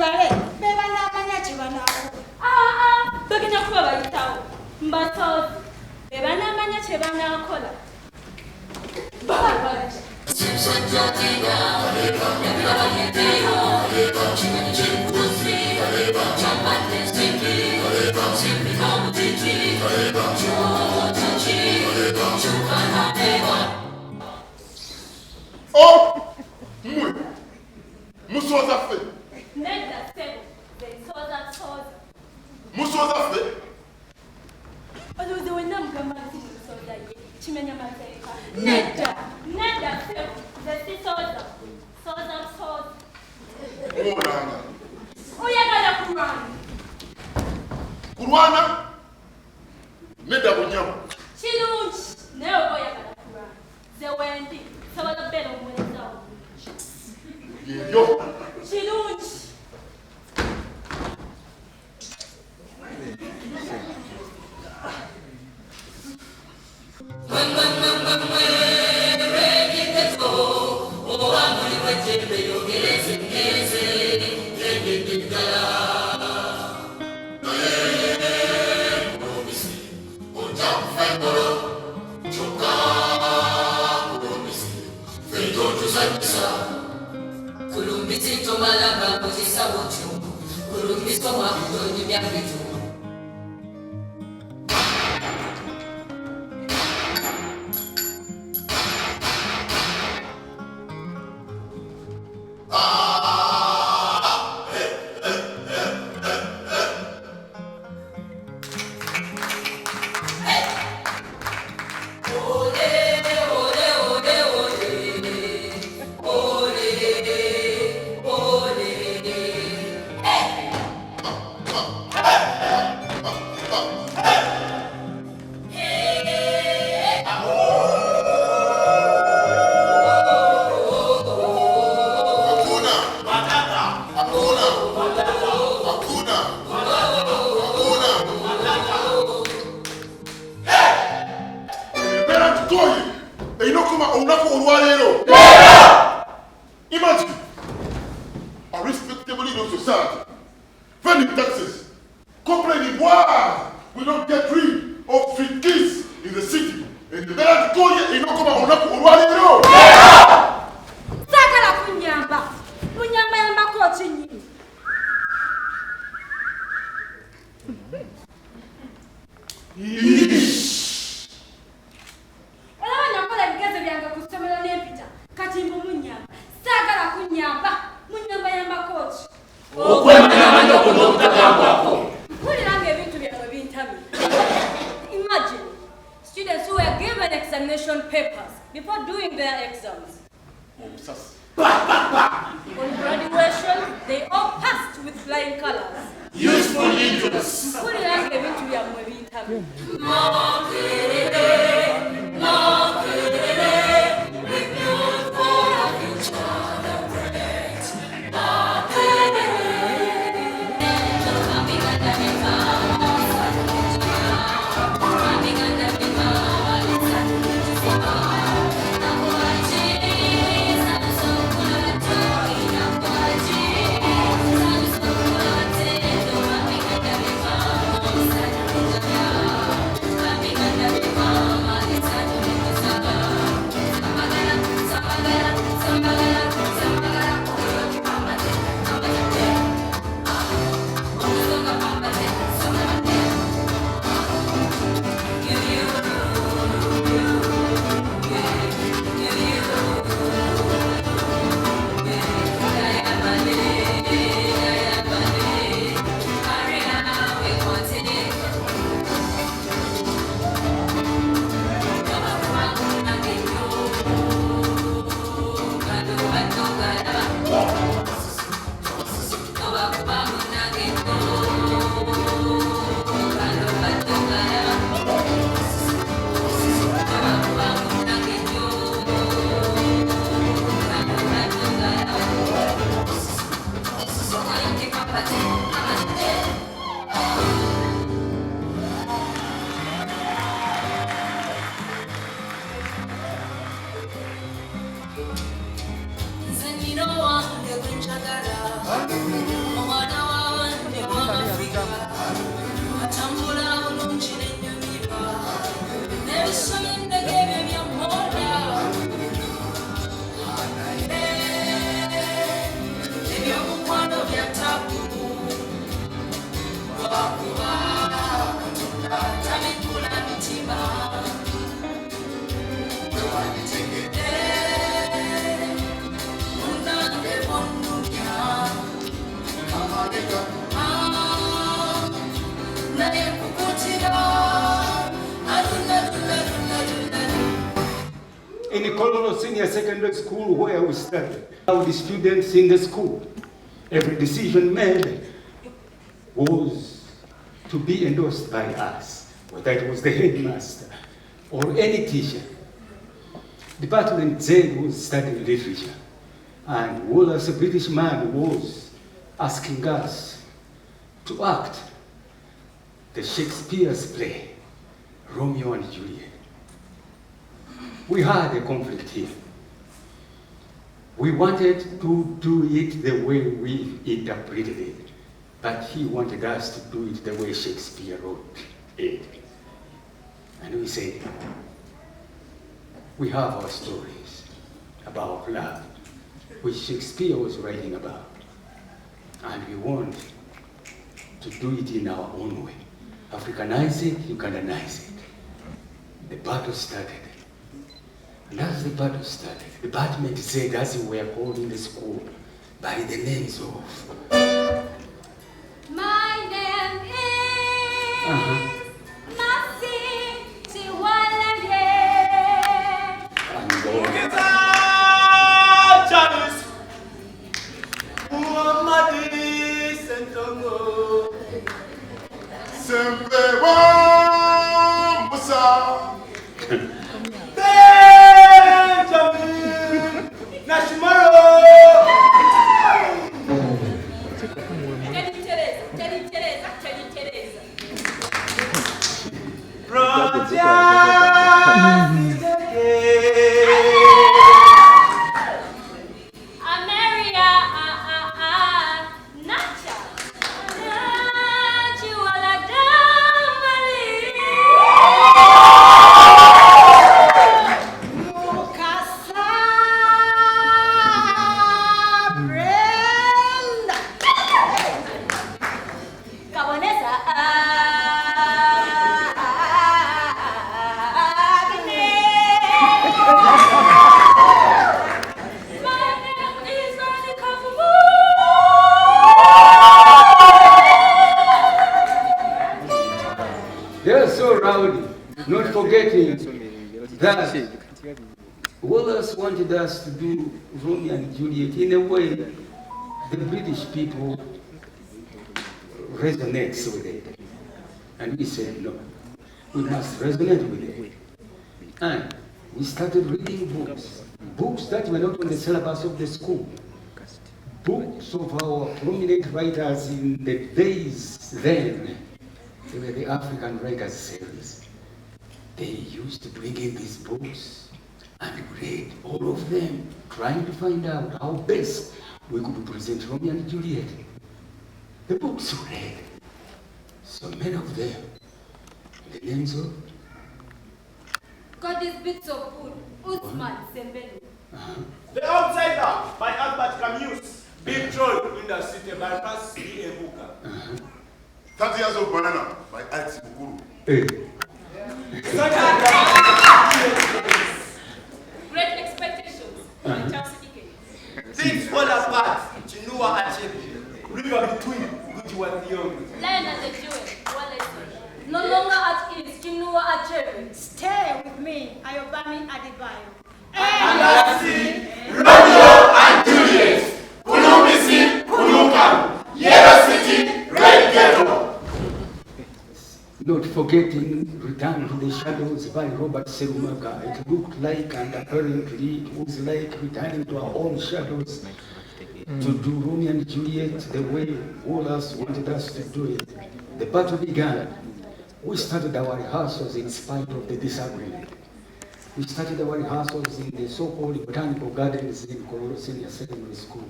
bale beba n'amanya kye banaako bagenda kuba bayitawo mbasoozi beba n'amanya kye banaakola Oh! Musoza fe. Nedda ssebo ensooza Musoza fe. olowooza wenna mugamba nti nsooza ye kimenya mateeka nedda ssebo nze sisooza sooza busooza Olanga. oyagala kulwana Kulwana? Nedda bunyamu. kirungi naye oba oyagala kulwana ze wendi sobola beera omuwezawo Yeyo. kirungi Imagine a respectable in society paying taxes, complaining why we don't get rid of street kids in the city. And the better to go here, you know, come on, saagala kunyamba yambako ki olaba nakola ebigezo byange ku ssomero n'empita kati mbumunyamba saagala kunyamba munyamba yambako ki okwemanyamanya okuno obutagambwako mpulira ng'ebintu byabwe bintamye. Imagine students who were given examination papers before doing their exams. On graduation, they all passed with flying colors. useful interests mpulira ng'ebintu byabwe bintamye. In Mukulu Senior Secondary School where we studied, how the students in the school, every decision made was to be endorsed by us, whether it was the headmaster or any teacher. Department Z was studying literature, and Wallace, a British man, was asking us to act the Shakespeare's play, Romeo and Juliet. We had a conflict here. We wanted to do it the way we interpreted it, but he wanted us to do it the way Shakespeare wrote it. And we said, we have our stories about love, which Shakespeare was writing about, and we want to do it in our own way. Africanize it, Ugandanize it. The battle started. And as the battle started, the department said, as we were called in the school, by the names of... My name is Masi Chiwalade. Sembe wa Musa. They're so rowdy, not forgetting that Wallace wanted us to do Romeo and Juliet in a way the British people resonates with it. And we said, no, we must resonate with it. And we started reading books that were not on the syllabus of the school. Books of our prominent writers in the days then. They were the African Writers series. They used to bring in these books and read all of them, trying to find out how best we could present Romeo and Juliet. The books read, so many of them, the names of... Got these bits of food, Usman Sembelu. The Outsider by Albert Camus. Big Troll in the City by Francis B. Ebuka. 30 years of banana by Alex Mukulu. Great expectations. Things fall apart. Chinua Achebe. River between Gucci and Young. Lion and the Jewel. No longer at ease, Chinua Achebe. Stay with me, Ayobami Adebayo. And that's it. Romeo and Juliet. Kulumisi, Kulukam. Yellow City, Red Ghetto. Not forgetting Return to the Shadows by Robert Serumaga. It looked like, and apparently it was like returning to our own shadows to do Romeo and Juliet the way Wallace wanted us to do it. The battle began. We started our rehearsals in spite of the disagreement. We started our rehearsals in the so-called botanical gardens in Mukulu Senior Secondary School.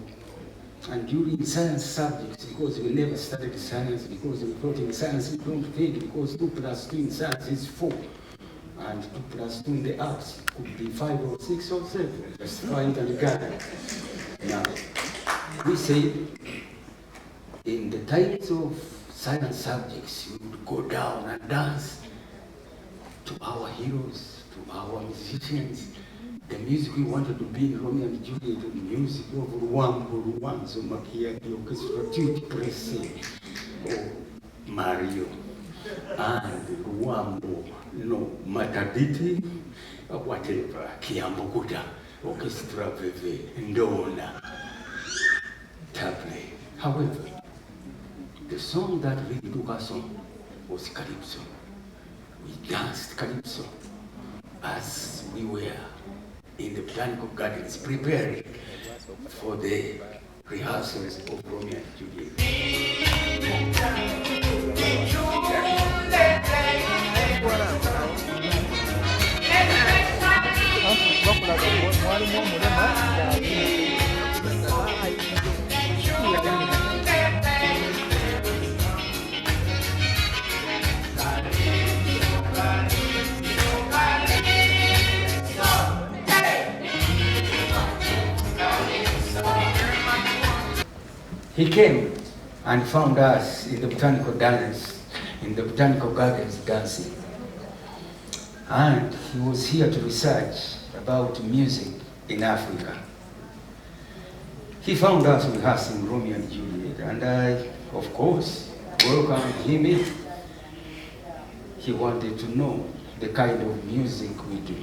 And during science subjects, because we never studied science, because we thought in science we don't think, because 2 plus 2 in science is 4. And 2 plus 2 in the arts could be 5 or 6 or 7. Just try it and gather. Now, we say in the types of science subjects, you would go down and dance to our heroes, to our musicians, the music we wanted to be in Romeo and Juliet, the music of Ruamzo Makia, the orchestra Tutti Presse, or Mario, and Ruambo, Mataditi, or whatever, Kiambokuta, orchestra Veve, Ndona, Table. However, the song that really took us on was Calypso. We danced Calypso as we were in the Botanical Gardens preparing for the rehearsals of Romeo and Juliet. He came and found us in the Botanical Gardens dancing. And he was here to research about music in Africa. He found us rehearsing Romeo and Juliet, and I, of course, welcomed him in. He wanted to know the kind of music we do.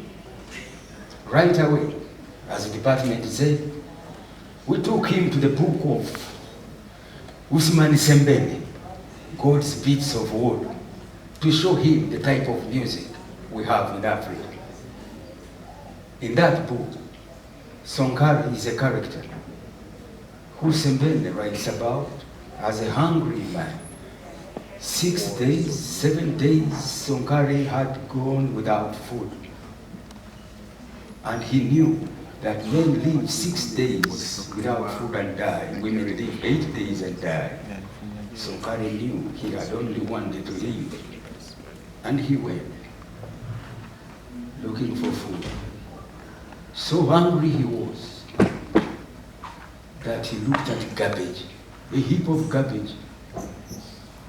Right away, as the department said, we took him to the book of Usman Sembene, God's Beats of Wood, to show him the type of music we have in Africa. In that book, Sonkari is a character who Sembene writes about as a hungry man. 6 days, 7 days, Sonkari had gone without food. And he knew that men live 6 days without food and die. Women live 8 days and die. Sonkari knew he had only 1 day to live. And he went looking for food. So hungry he was that he looked at garbage, a heap of garbage,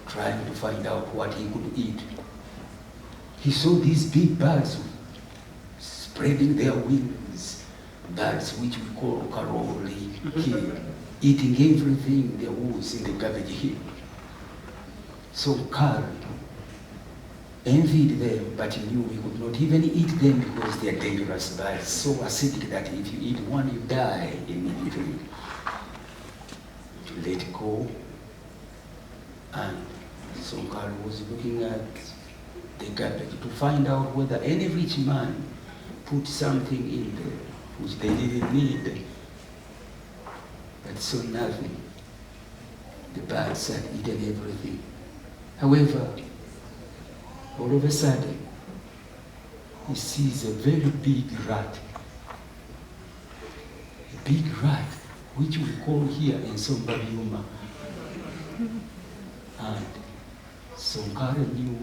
trying to find out what he could eat. He saw these big birds spreading their wings, birds which we call karoli here, eating everything there was in the garbage heap. So Carl envied them, but he knew he could not even eat them because they are dangerous birds, so acidic that if you eat one, you die immediately. To let go, and Sonkari was looking at the garbage to find out whether any rich man put something in there which they didn't need. But so nothing. The birds had eaten everything. However, all of a sudden, he sees a very big rat. A big rat, which we call here in Sombabiuma. And Sonkari knew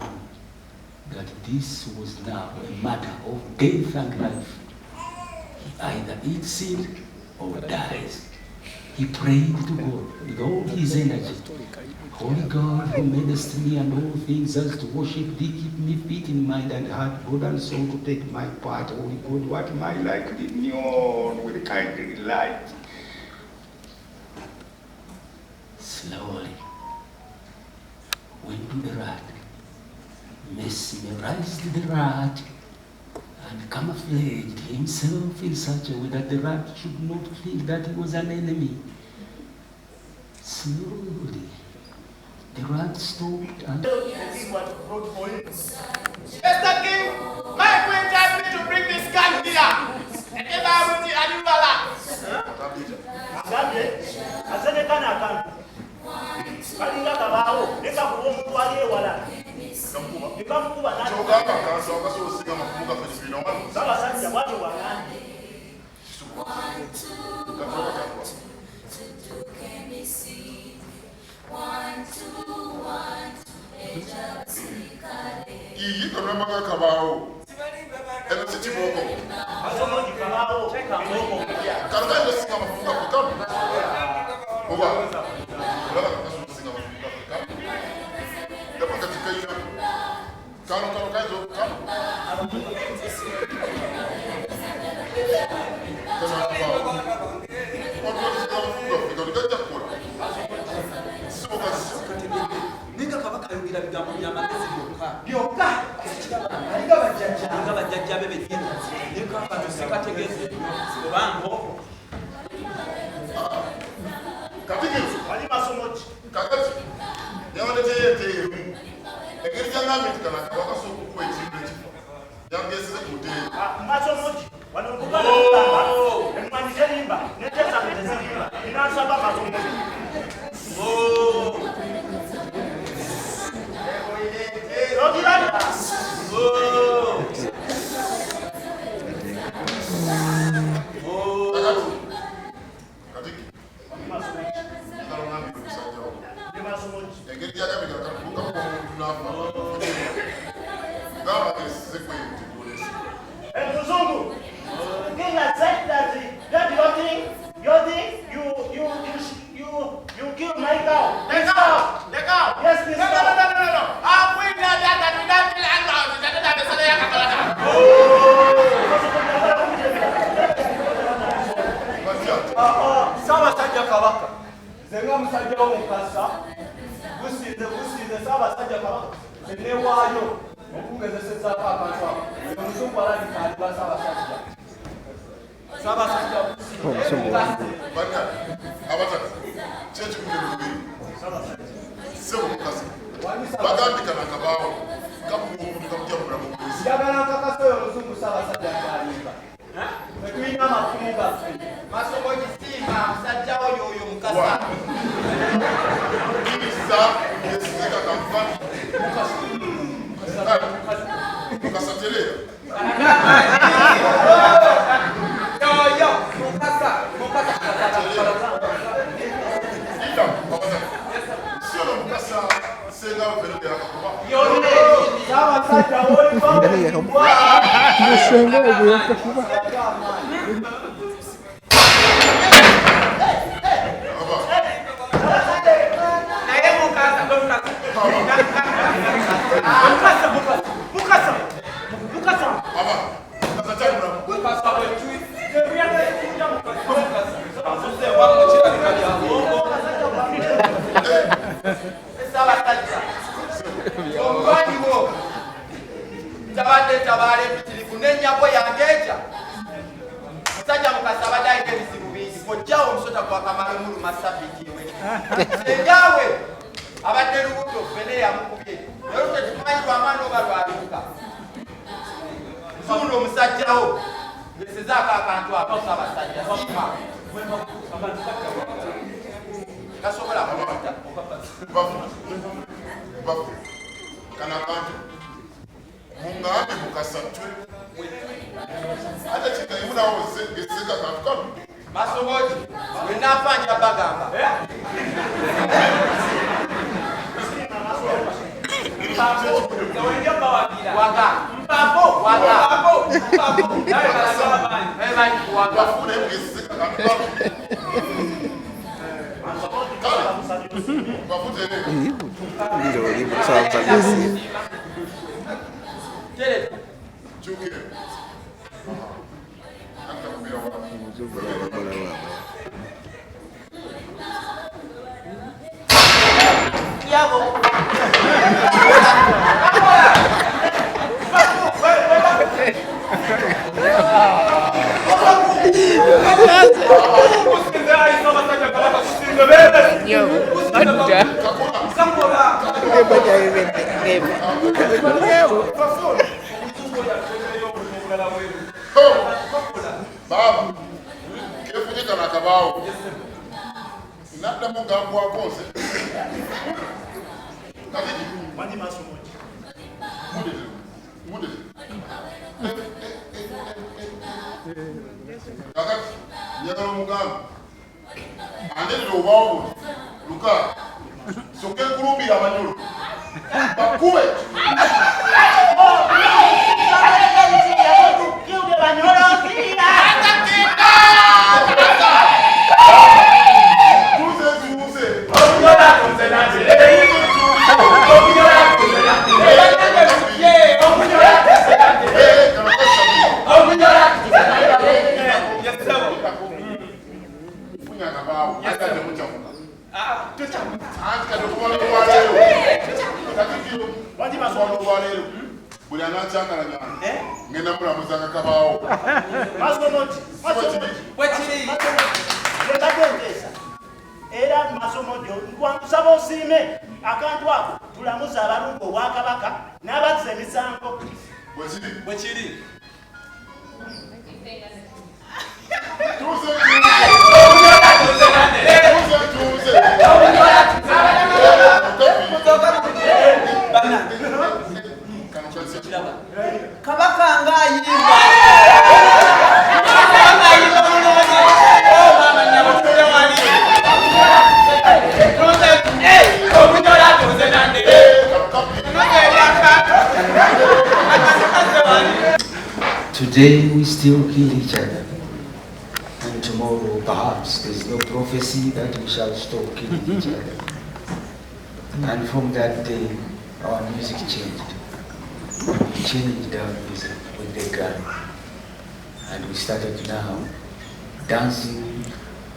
that this was now a matter of death and life. He either eats it or dies. He prayed to God with all his energy. Holy God, who madest me and all things as to worship thee, keep me fit in mind and heart, body and soul to take my part. Holy God, what my life did me on with kindly light. Slowly went to the rat, mesmerized the rat, and camouflaged himself in such a way that the rat should not think that he was an enemy. Slowly, the rat stopped and... Mr. King, my queen asked me to bring this gun here. And if I will see Anubala. Iyi kan ma ka kabao. Eno siti boko. Asomo di kabao. Check out boko. Kan ka yo singa mafunga ko kan. Oba. Ola ka so singa mafunga ko kan. Dapat katika ina. Kano ka zo kan. Wati masomo. Buli anakyangala Eh? ngenda mulamuza kabaawo. Masomo. Wekiri. Yekatendesa. Era masomo jo nkwankusaba osiime akantu ako tulamuza abalungu obwakabaka n'abazza emisango. Wekiri. Kabaka ngayimba. Today we still kill each other, and tomorrow perhaps there's no prophecy that we shall stop killing each other. And from that day, our music changed. We changed our music with the gun, and we started now dancing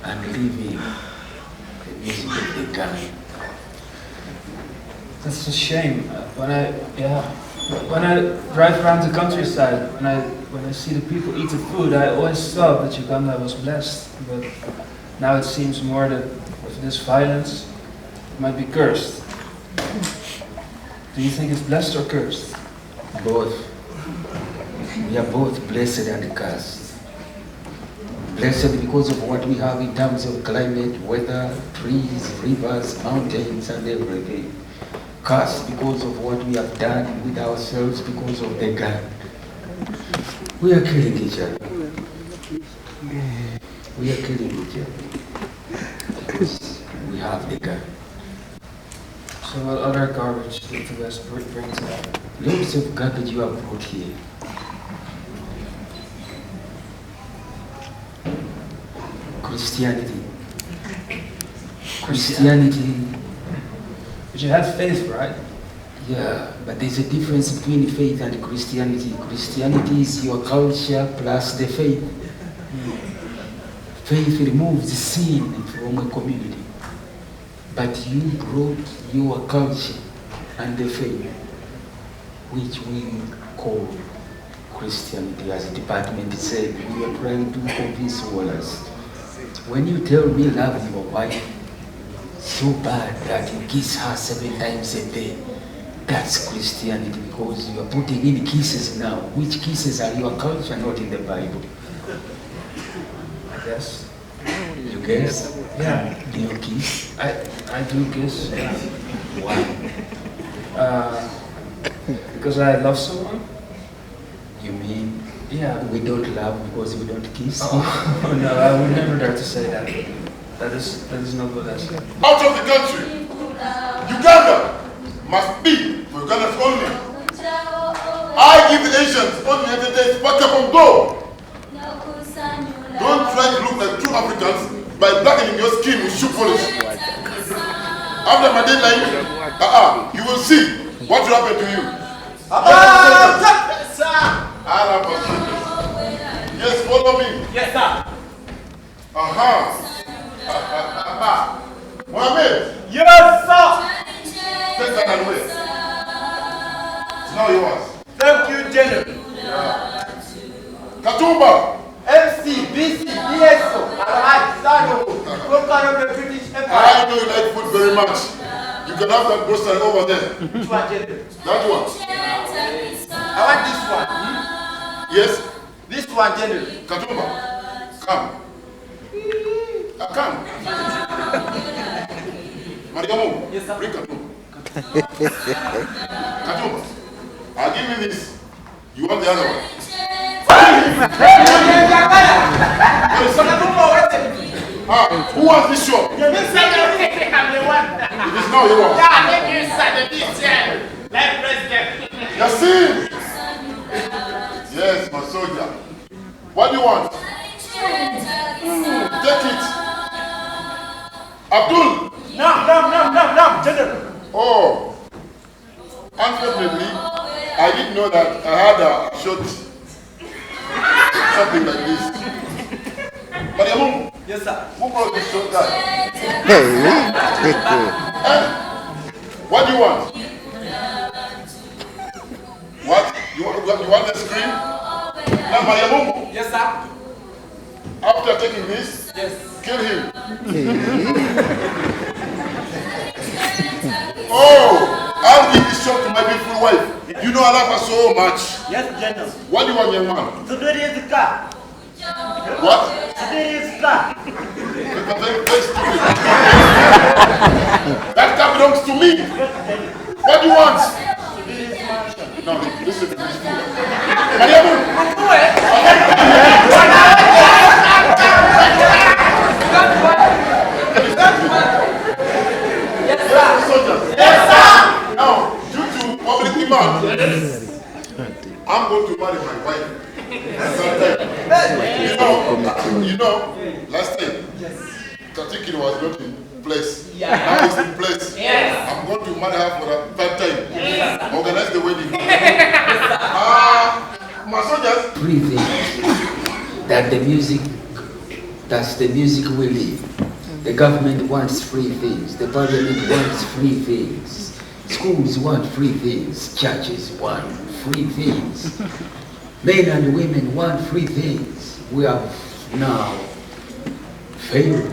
and living the music with the gun. That's a shame. When I drive around the countryside, when I see the people eat the food, I always thought that Uganda was blessed. But now it seems more that with this violence, it might be cursed. Do you think it's blessed or cursed? Both. We are both blessed and cursed. Blessed because of what we have in terms of climate, weather, trees, rivers, mountains, and everything. Cursed because of what we have done with ourselves because of the gun. We are killing each other. We are killing each other because we have the gun. So what other garbage did the West bring to that? Loads of garbage you have brought here. Christianity. But you have faith, right? Yeah, but there's a difference between faith and Christianity. Christianity is your culture plus the faith. Faith removes sin from a community. But you brought your culture and the faith, which we call Christianity. As the department said, we are trying to convince all us. When you tell me love your wife so bad that you kiss her 7 times a day, that's Christianity, because you are putting in kisses now. Which kisses are your culture, not in the Bible? I guess. You guess? Yeah. Do you kiss? I do kiss. Yeah. Why? Because I love someone. You mean Yeah. we don't love because we don't kiss? Oh no, I would never dare to say that. That is not what I said. Out of the country, Uganda must be for Ugandans only. I give the Asians only United States back up and go. Don't try to look like true Africans by blackening your skin with shoe polish. After my deadline, you will see what will happen to you. Yes, follow me. Yes, sir. Mohammed, Yes, sir. take that and wait. It's now yours. Thank you, General. Katumba, MC, BC, BSO, Alright, Sano, Program of the British I Empire. know you like food very much. You can have that grocery over there. Which one, General? That one. I want this one. Yes, This one, General. Katumba, come. Come. Mariamu, Yes, sir. bring Katumba. Katumba, I'll give you this. You want the other one? Who wants this shop? It is now yours. Yasin! Yes, my soldier. What do you want? Take it. Abdul! No, General. Oh, unfortunately, I didn't know that I had a shot, something like this. But Yes, sir. who brought this shot guy? What do you want? You want the screen? Now, Mayamungu. Yes, sir. After taking this, Yes. kill him. Oh, I'll give this shot to my beautiful wife. You know I love her so much. Yes, General. What do you want, young man? Today is the car. What? Today is the car. Very stupid. That car belongs to me. What do you want? No, listen to this. Now, due to public demand, I'm going to marry my wife. You know, last time, Tatikiri was not in place. Now he's in place. I'm going to marry her for the third time. Organize the wedding. My soldiers. Breathing. That's the music we live. The government wants free things. The parliament wants free things. Schools want free things. Churches want free things. Men and women want free things. We have now failed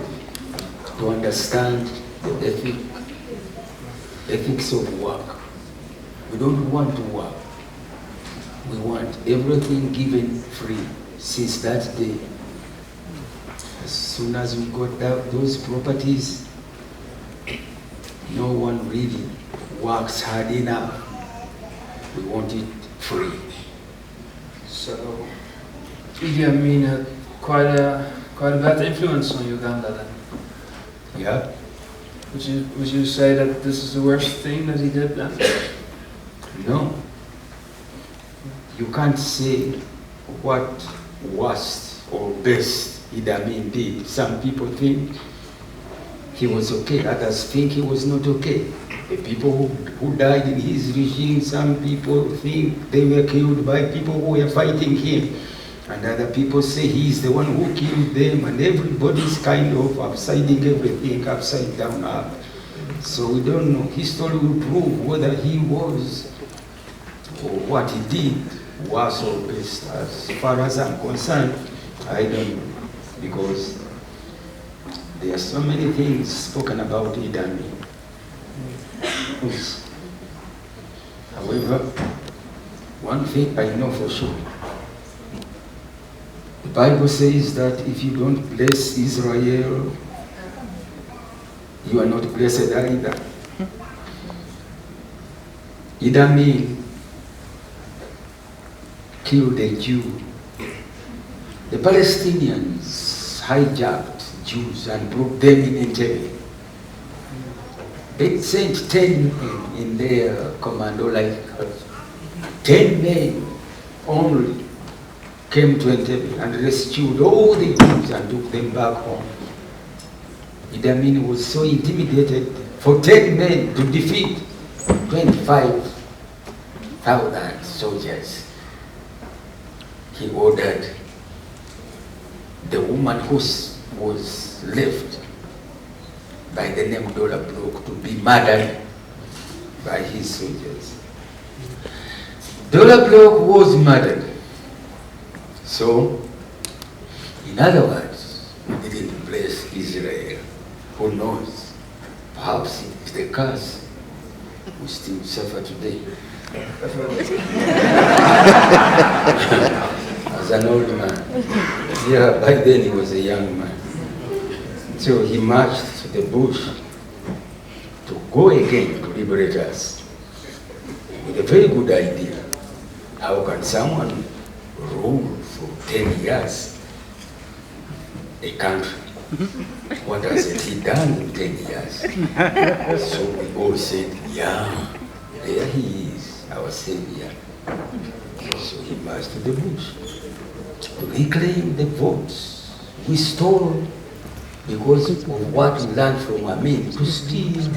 to understand the ethics of work. We don't want to work. We want everything given free. Since that day, as soon as we got those properties, no one really works hard enough. We want it free. So, Idi Amin had quite a bad influence on Uganda then. Yeah. Would you say that this is the worst thing that he did then? No. You can't say what worst or best Idi Amin did. Some people think he was okay, others think he was not okay. The people who died in his regime, some people think they were killed by people who were fighting him. And other people say he's the one who killed them, and everybody's kind of upsiding everything, upside down up. So we don't know. History will prove whether he was or what he did was or best. As far as I'm concerned, I don't know. Because there are so many things spoken about Idi Amin. However, one thing I know for sure. The Bible says that if you don't bless Israel, you are not blessed either. Idi Amin killed a Jew. The Palestinians hijacked Jews and brought them in Entebbe. They sent 10 men in their commando, like 10 men only came to Entebbe and rescued all the Jews and took them back home. Idi Amin was so intimidated for 10 men to defeat 25,000 soldiers. He ordered the woman who was left by the name Dollar Block to be murdered by his soldiers. Dollar Block was murdered. So, in other words, he didn't bless Israel. Who knows? Perhaps it's the curse we still suffer today. As an old man. Yeah, by then he was a young man. So he marched to the bush to go again to liberate us. With a very good idea. How can someone rule for 10 years a country? What has he done in 10 years? So we all said, yeah, there he is, our savior. So he marched to the bush to reclaim the votes we stole because of what we learned from Amin to steal.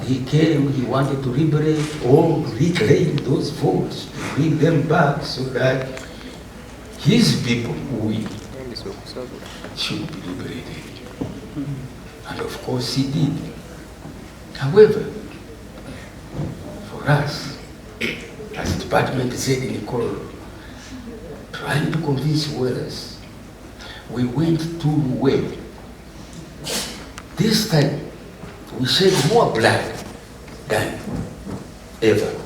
He came, he wanted to liberate or reclaim those votes, to bring them back so that his people, we, should be liberated. And of course he did. However, for us, as the department said in the call, trying to convince Wellers. We went too well. This time, we shed more blood than ever.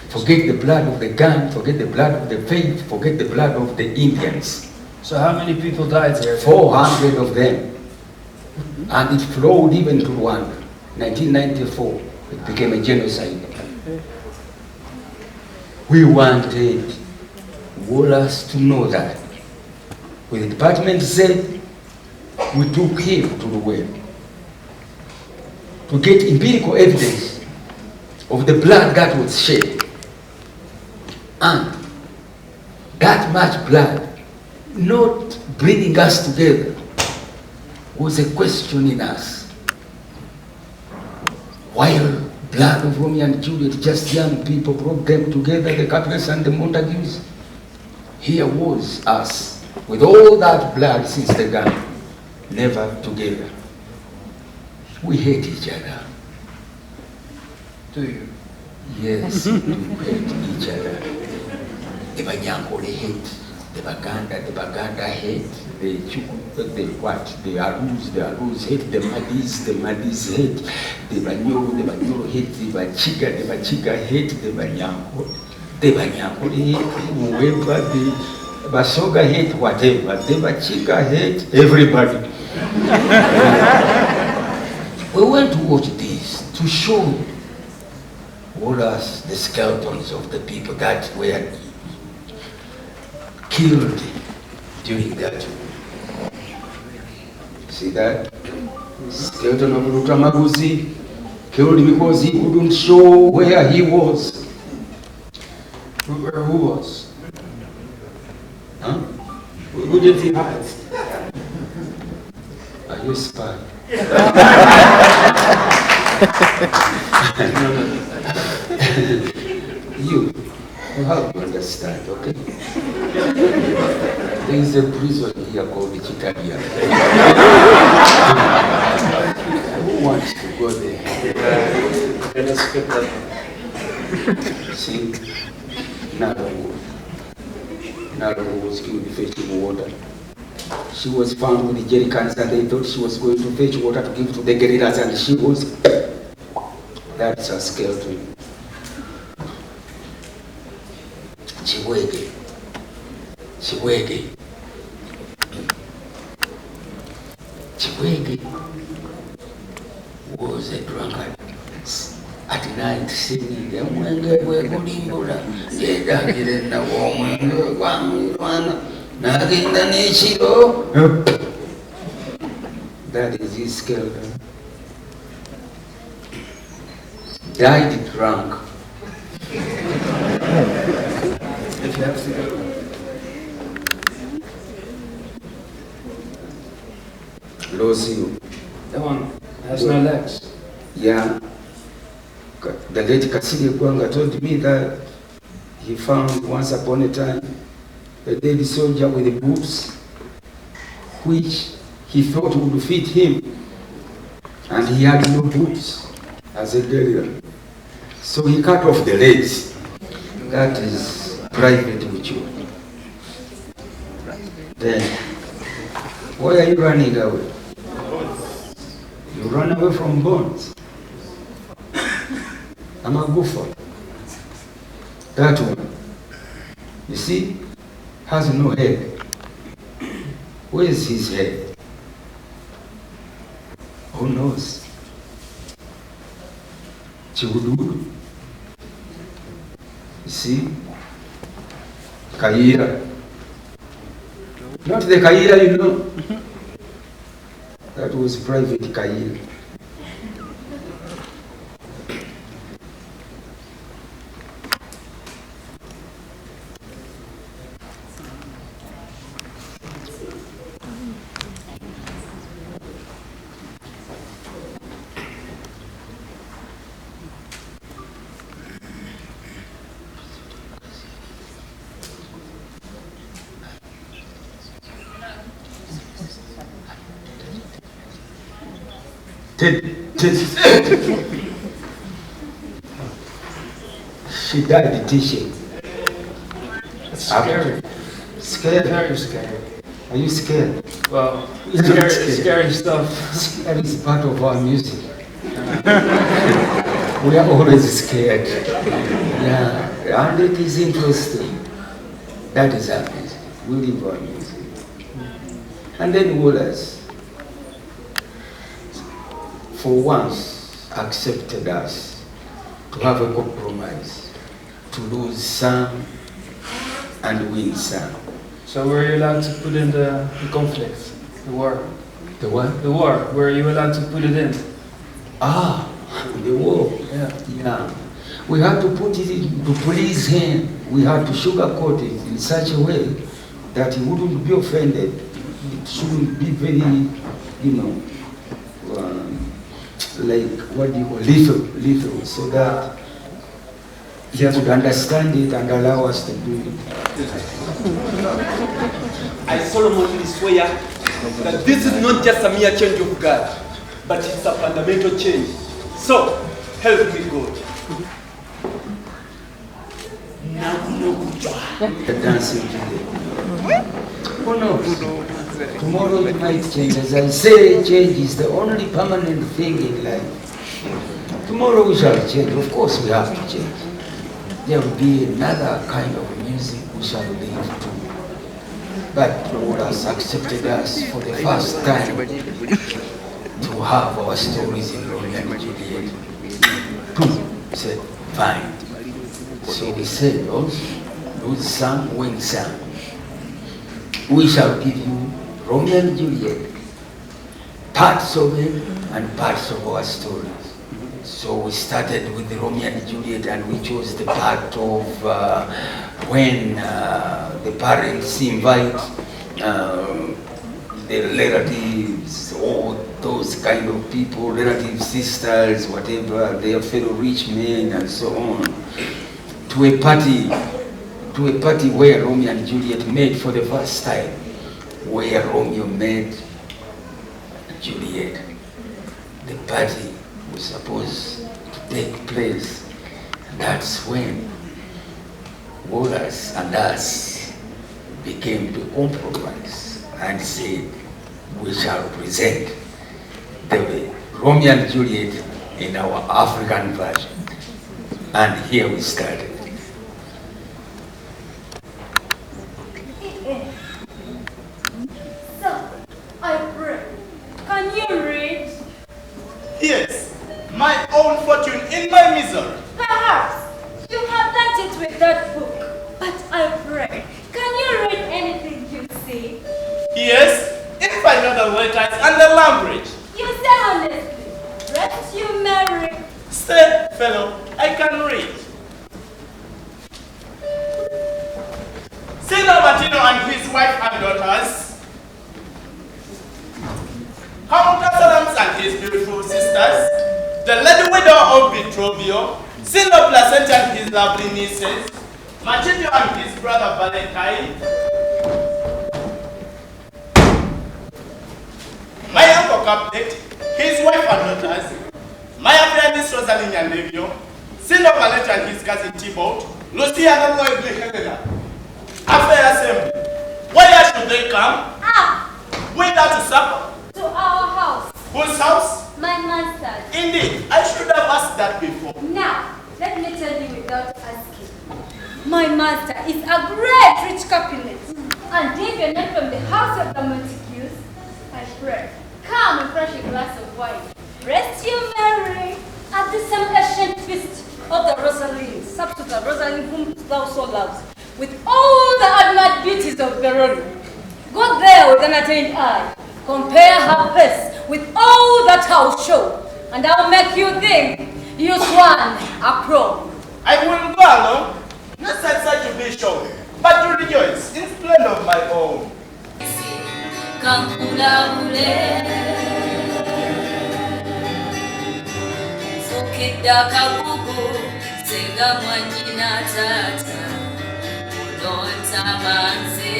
Forget the blood of the gun, forget the blood of the faith, forget the blood of the Indians. So how many people died there? 400 of them. And it flowed even to Rwanda. 1994, it became a genocide. We wanted Wallace to know that. When the department said, we took him to the well to get empirical evidence of the blood that was shed. And that much blood not bringing us together was a question in us. While blood of Romeo and Juliet, just young people, brought them together, the Capulets and the Montagues, here was us, with all that blood since the gun, never together. We hate each other. Do you? Yes, we hate each other. The Banyankole hate, the Baganda hate, the what? The Arus hate, the Madis hate, the Banyoro hate, the Bachiga hate, the Banyankole hate, whoever, the Basoga hate, whatever, the Bachiga hate, everybody. We went to watch this to show all us the skeletons of the people that were killed during that. See that? Skeleton of Rutamaguzi killed because he couldn't show where he was. Where who was? Huh? Who did he hide? Are you a spy? You have to understand, okay? There is a prison here called Chitalia. Who wants to go there? Let us skip that. See? Narongo was killed fetching water. She was found with the jerry cans and they thought she was going to fetch water to give to the guerrillas, and she was. That's a skeleton. Chiwege was a drunkard. At night, singing the Mwenge Wekulimbula, Gedagirena Womenge Wangwana, Naginda Nichiro. That is his skeleton. Died drunk. If you have to go. Losio. That one has no legs. Yeah. The late Kasiri Gwanga told me that he found once upon a time a dead soldier with the boots which he thought would fit him, and he had no boots as a guerrilla. So he cut off the legs. That is private with you. Then, why are you running away? You run away from bones. I'm a goofer. That one, you see, has no head. Where is his head? Who knows? Chihududu. You see? Kaira. Not the Kaira, you know. That was private Kaira. She dyed t-shirt. It's scary. Scared? Very scary. Are you scared? Well, We're not scary stuff. That is part of our music. We are always scared. Yeah, and it is interesting. That is our music. We live our music. And then Wallace, for once, accepted us to have a compromise, to lose some and win some. So were you allowed to put in the conflict, the war? The what? The war, were you allowed to put it in? Ah, the war. Yeah. We had to put it in to please him. We had to sugarcoat it in such a way that he wouldn't be offended. It shouldn't be very, like, what do you call, lethal, so that he would understand it and allow us to do it. I solemnly swear that this is not just a mere change of guard, but it's a fundamental change. So, help me God. The dancing today. Who knows? Tomorrow it might change. As I say, change is the only permanent thing in life. Tomorrow we shall change. Of course we have to change. There will be another kind of music we shall live to. But God has accepted us for the first time to have our stories in Romeo and Juliet. Said, fine. So we said also, lose some, win some. We shall give you Romeo and Juliet, parts of it and parts of our stories. So we started with the Romeo and Juliet, and we chose the part of when the parents invite the relatives, all those kind of people, relatives, sisters, whatever, their fellow rich men and so on, to a party where Romeo and Juliet met for the first time, where Romeo met Juliet. The party was supposed to take place, and that's when Wallace and us became to compromise and said, we shall present the Romeo and Juliet in our African version. And here we started. So, I pray. Can you read? Yes, my own fortune in my misery. Perhaps you have learnt it with that book, but I pray. Can you read anything you see? Yes, if I know the letters and the language. You say honestly. Rest you marry. Stay, fellow, I can read. Sino Martino and his wife and daughters. Count Absalom and his beautiful sisters. The lady widow of Vitrovio. Sino Placenta and his lovely nieces. Machito and his brother Valentine. My uncle Caplet, his wife and daughters. My apprentice Rosaline and Levio. Sino Valentine and his cousin Thibault. Lucia and lovely Helena. After assembly, where should they come? Without to supper. To our house. Whose house? My master's. Indeed, I should have asked that before. Now, let me tell you without asking. My master is a great rich cabinet. And David not from the house of the Montagues. I pray. Come and crush a glass of wine. Rest you merry at the some ancient feast of the Rosaline, substitute Rosaline whom thou so loves, with all the admired beauties of Verona. Go there with an attained eye. Compare her face with all that I'll show, and I'll make you think you swan a crow. I will go alone, not satisfied to be shown, but to rejoice in splendor of my own. Sokida kabubu, senga mwanjina tata, udonta manze,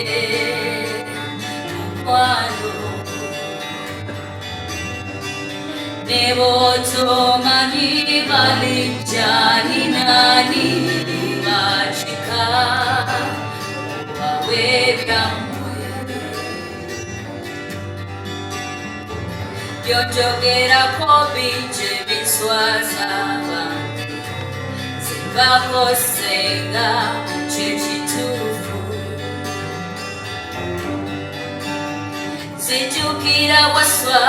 mukwano. Nebo to mani balijani nani. wachika wawe byamwe byonjogerako binje biswaza abantu zibakosenga kyekituufu zijjukira waswa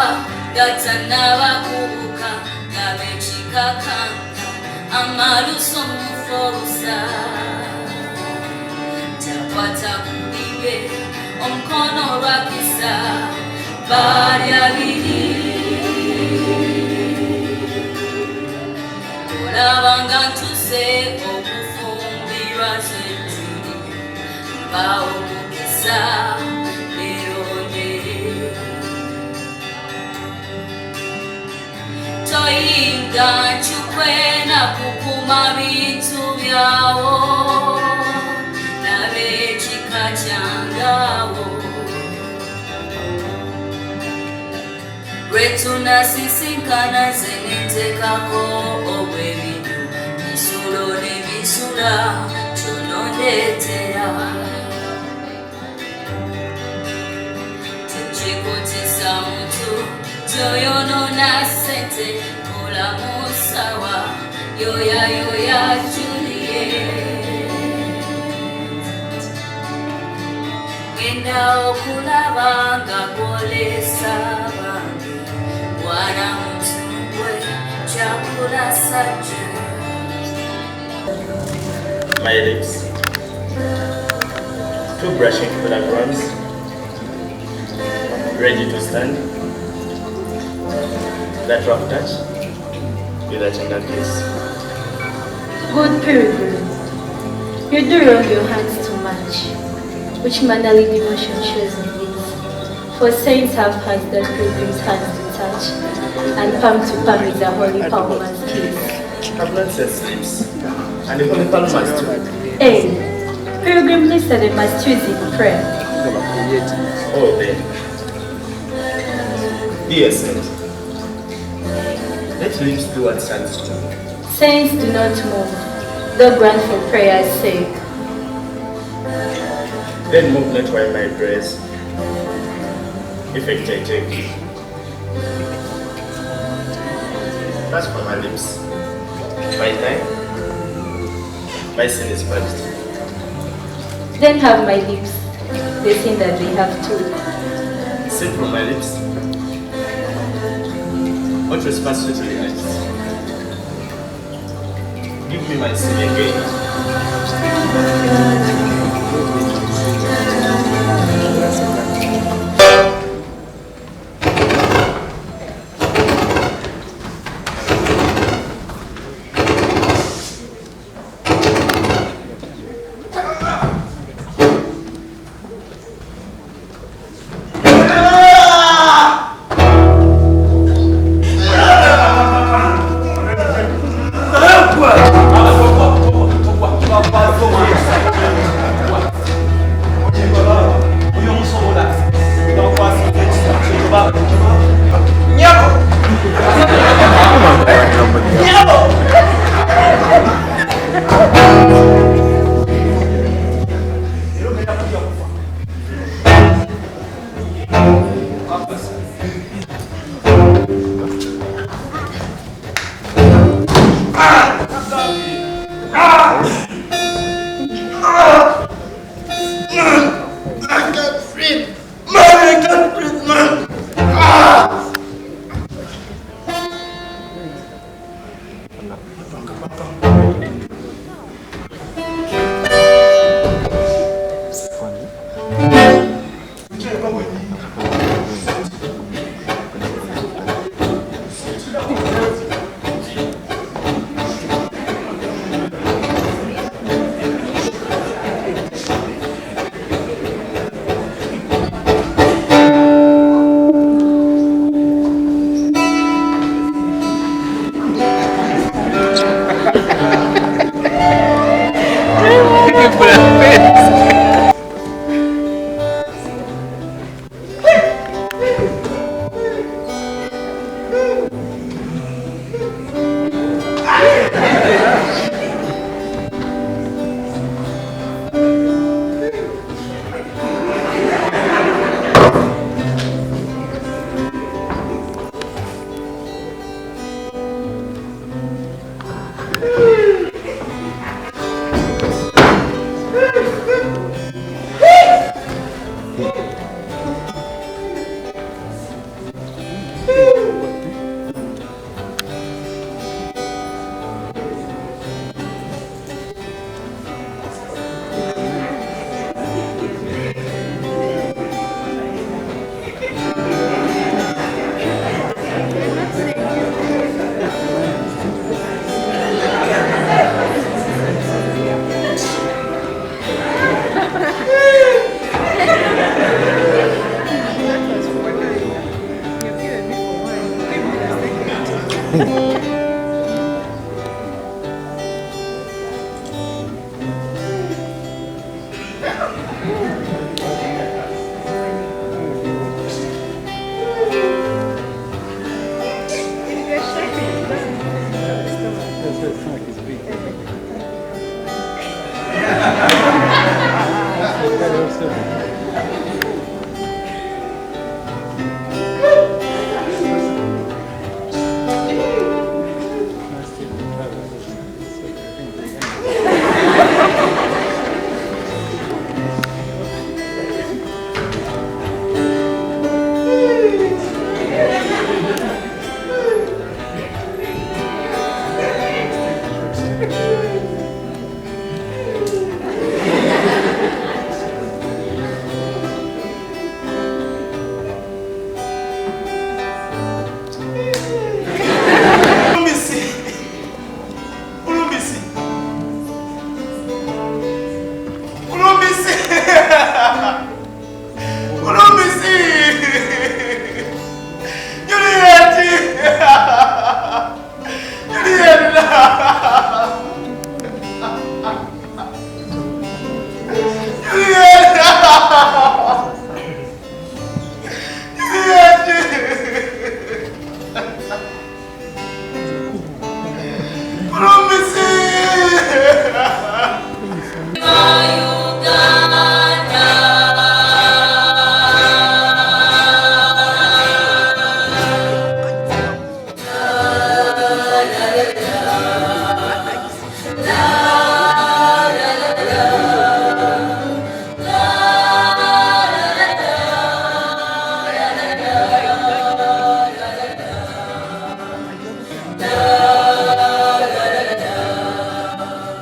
gatannabakubuka ngabekikakanka amaluso mufolusa takwata kubibe omukono olwakisa balya biri olabanga ntuse okufumbirwa zenjuli bawomukisa toyinga nchukwena kukuma bintu byawo nabekika kyangawo lwetunasisinkana zenentekako obwebintu misulo nemisula kyonondetera tekikutisa muntu kyoyonona sente olamusawa yoya julie genda okulaba nga kolesa bange wana mutungwe kyakula sajja. My lips. 2 brushing kilograms. Ready to stand. That rough touch with a tender kiss. Good pilgrim, you do rub your hands too much, which mannerly devotion shows in this. For saints have hands that pilgrims' hands do touch, and palm to palm is a holy palmer's kiss. Her blood says lips, and the holy palmer's too. Hey, pilgrim, listen, they must use in prayer. Oh, then. Dear saint, let lips do what saints do. Saints do not move, though grant for prayer's sake. Then move not while my prayers. Effect I take. That's for my lips. My time, my sin is purged. Then have my lips, the sin that they have too. Sin from my lips. What trespass to the eyes? Give me my sin again.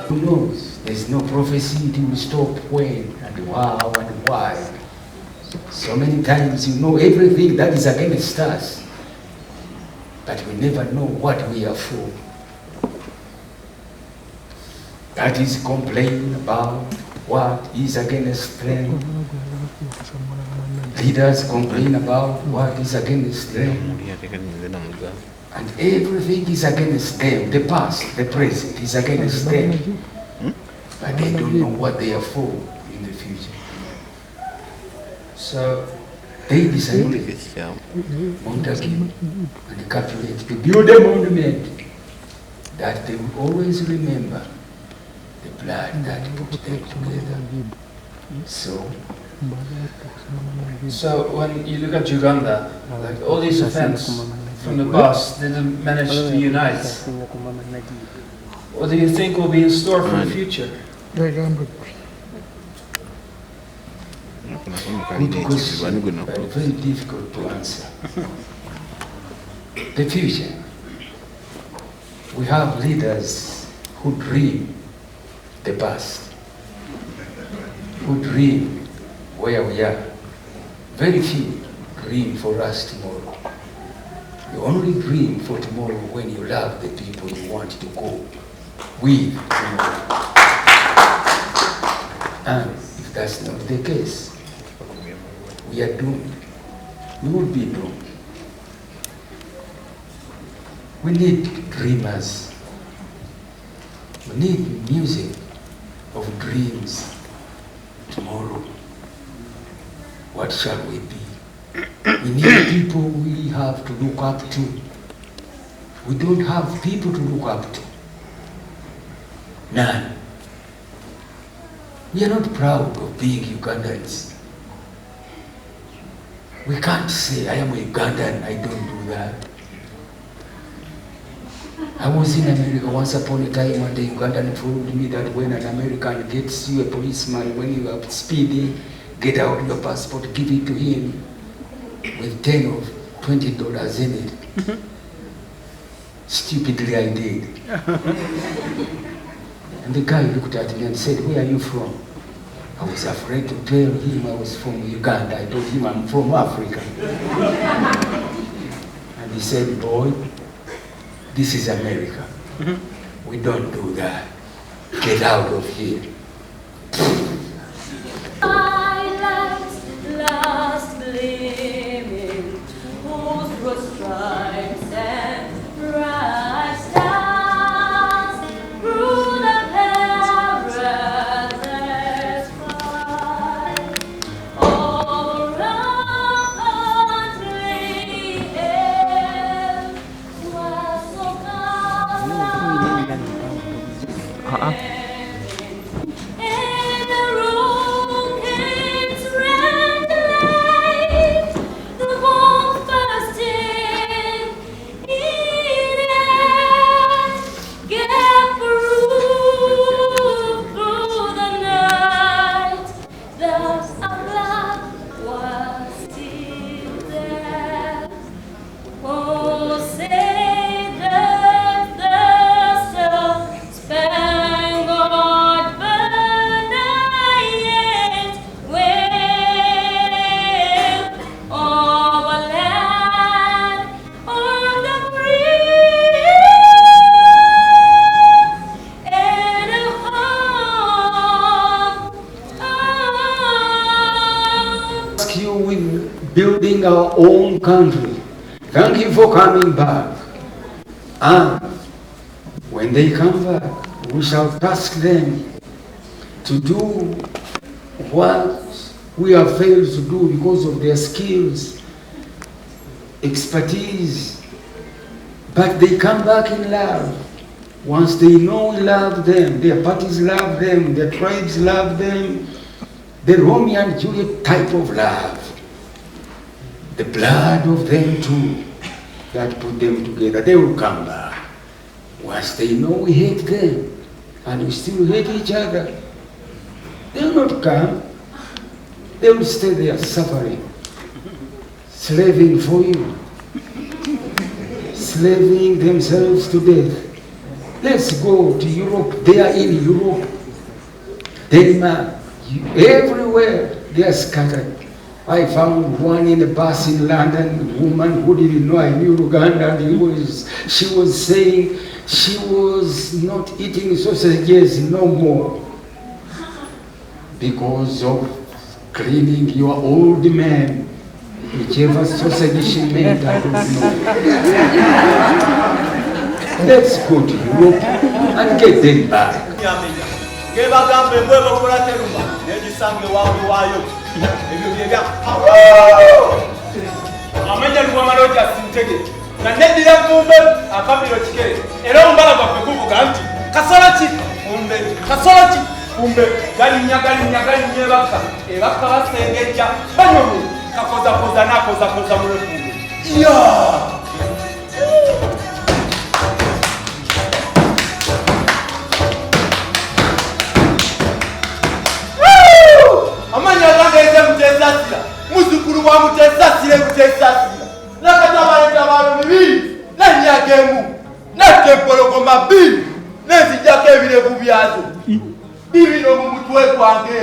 Who knows? There's no prophecy to stop when and how and why. So many times you know everything that is against us, but we never know what we are for. That is complaining about what is against them. Leaders complain about what is against them. And everything is against them. The past, the present is against them. But they don't know what they are for in the future. So they decided, Montague and Capulet, to build a monument that they will always remember the blood that put them together. So when you look at Uganda, like all these events from the past didn't manage to unite. What do you think will be in store for the future? Good question, but very difficult to answer. The future. We have leaders who dream the past, who dream where we are. Very few dream for us tomorrow. You only dream for tomorrow when you love the people you want to go with tomorrow. And if that's not the case, we are doomed. We will be doomed. We need dreamers. We need music of dreams tomorrow. What shall we be? We need people we have to look up to. We don't have people to look up to. None. We are not proud of being Ugandans. We can't say, I am Ugandan, I don't do that. I was in America once upon a time and the Ugandan told me that when an American gets you a policeman, when you are speeding, get out your passport, give it to him with $10 or $20 in it. Stupidly I did. And the guy looked at me and said, where are you from? I was afraid to tell him I was from Uganda. I told him I'm from Africa. And he said, boy, this is America. We don't do that. Get out of here. Last gleaming, whose broad stripes and bright stars through the perilous fight, all around country air was so calm. And the rockets ran the light, the warmth bursting in air, gave proof through the night that our love was still there. Oh, say that the star-spangled banner yet wave over land on the breeze and a home. Ask you with building our own country. Thank you for coming back. And when they come back, we shall task them to do what we have failed to do because of their skills, expertise. But they come back in love. Once they know we love them, their parties love them, their tribes love them, the Romeo and Juliet type of love. The blood of them too, that put them together, they will come back. Once they know we hate them, and we still hate each other, they will not come. They will stay there suffering, slaving for you, slaving themselves to death. Let's go to Europe. They are in Europe, Denmark, everywhere they are scattered. I found one in a bus in London, a woman who didn't know I knew Uganda, and she was saying she was not eating sausages no more because of cleaning your old man, whichever sausage she made, I don't know. Let's go to Europe and get them back. Amenya Luwamaloja Sintege na nedira kumbe akabiro kikere era ombala gwa kuvuga nti kasola ki kumbe gali nyagali nyebaka ebaka basengeja banyomu kakoza nakoza mulefu amanya gange mutesasira muzukuru wa mutesasira nakatabaleta abantu bibiri nanyagemu natempologoma bbiri nezijjako ebirevu byazo bibino mu mutwe gwange.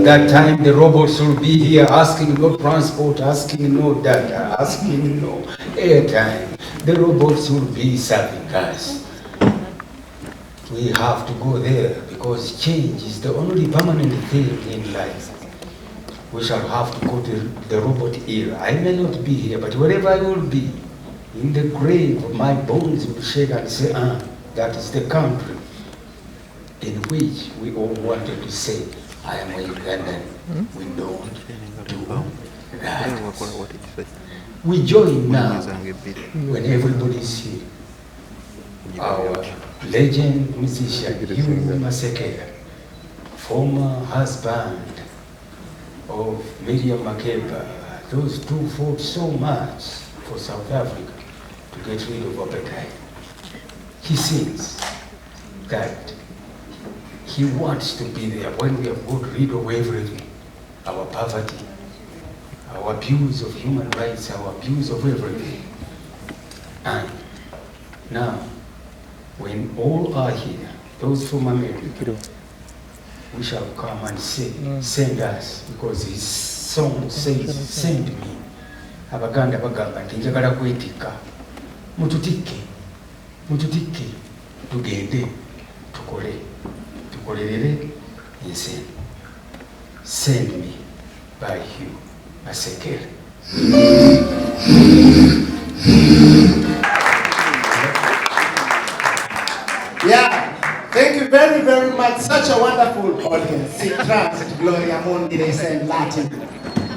At that time, the robots will be here asking no transport, asking no data, asking no airtime. The robots will be serving us. We have to go there because change is the only permanent thing in life. We shall have to go to the robot era. I may not be here, but wherever I will be, in the grave, my bones will shake and say, that is the country in which we all wanted to say, I am a Ugandan. We don't do that. We join now when everybody is here. Our legend musician, Hugh Masekela, former husband of Miriam Makeba. Those two fought so much for South Africa to get rid of apartheid. He sings that he wants to be there when we have got rid of everything, our poverty, our abuse of human rights, our abuse of everything. And now, when all are here, those from America, we shall come and say, send us, because his song says, send me. Abaganda bagamba nti njagala kwetikka. Mututikke, tugende, tukolerere ensi. Send me by Hugh Masekela. Yeah, thank you very, very much. Such a wonderful audience. In trance, Gloria Mundi, they say in Latin.